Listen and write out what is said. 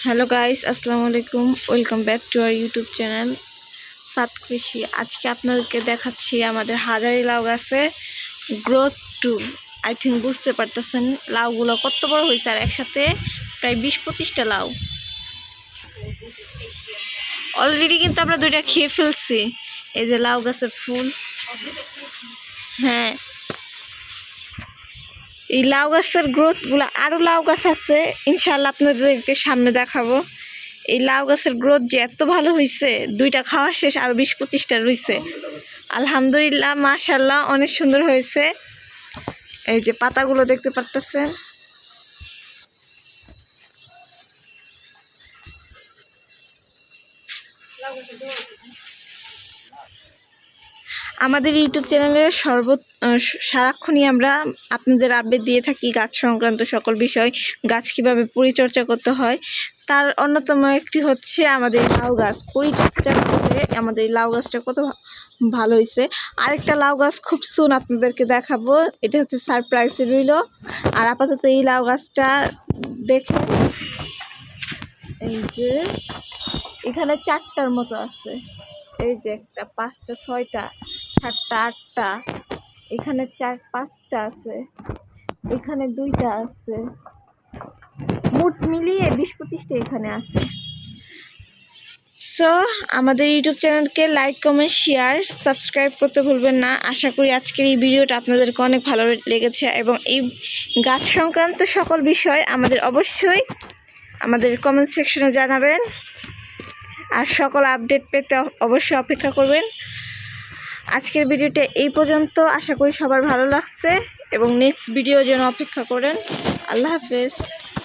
Hello guys, আসসালামু আলাইকুম। Welcome back to our YouTube channel সাত কৃষি। আজকে আপনাদেরকে দেখাচ্ছি আমাদের হাজারি লাউ গাছে গ্রোথ টু। আই থিঙ্ক বুঝতে পারতেছেন লাউগুলো কত বড় হয়েছে, আর একসাথে প্রায় 20-25টা লাউ অলরেডি কিন্তু আমরা দুইটা খেয়ে ফেলছি। এই যে লাউ গাছের ফুল, হ্যাঁ এই লাউ গাছের গ্রোথগুলো, আরও লাউ গাছ আছে ইনশাল্লাহ আপনাদেরকে সামনে দেখাবো। এই লাউ গাছের গ্রোথ যে এত ভালো হয়েছে, দুইটা খাওয়া শেষ, আরো 20-25টা রয়েছে। আলহামদুলিল্লাহ, মাশাল্লাহ, অনেক সুন্দর হয়েছে। এই যে পাতাগুলো দেখতে পারতেছেন। আমাদের ইউটিউব চ্যানেলে সারাক্ষণই আমরা আপনাদের আপডেট দিয়ে থাকি গাছ সংক্রান্ত সকল বিষয়, গাছ কিভাবে পরিচর্যা করতে হয়। তার অন্যতম একটি হচ্ছে আমাদের লাউ গাছ পরিচর্যা করে আমাদের লাউ গাছটা কত ভালো হয়েছে। আরেকটা লাউ গাছ খুব সুন আপনাদেরকে দেখাবো, এটা হচ্ছে সারপ্রাইজে রইল। আর আপাতত এই লাউ গাছটা দেখেন, এই যে এখানে 4টার মতো আছে, এই যে 1টা 5টা 6টা 7টা 8টা, এখানে 4-5টা আছে, এখানে 2টা আছে, মোট মিলিয়ে 20-25টা এখানে আছে। সো আমাদের ইউটিউব চ্যানেলকে লাইক, কমেন্ট, শেয়ার, সাবস্ক্রাইব করতে ভুলবেন না। আশা করি আজকের এই ভিডিওটা আপনাদেরকে অনেক ভালো লেগেছে, এবং এই গাছ সংক্রান্ত সকল বিষয় আমাদের অবশ্যই আমাদের কমেন্ট সেকশনে জানাবেন। আর সকল আপডেট পেতে অবশ্যই অপেক্ষা করবেন। আজকের ভিডিওটা এই পর্যন্ত, আশা করি সবার ভালো লাগছে, এবং নেক্সট ভিডিও যেন অপেক্ষা করেন। আল্লাহ হাফেজ।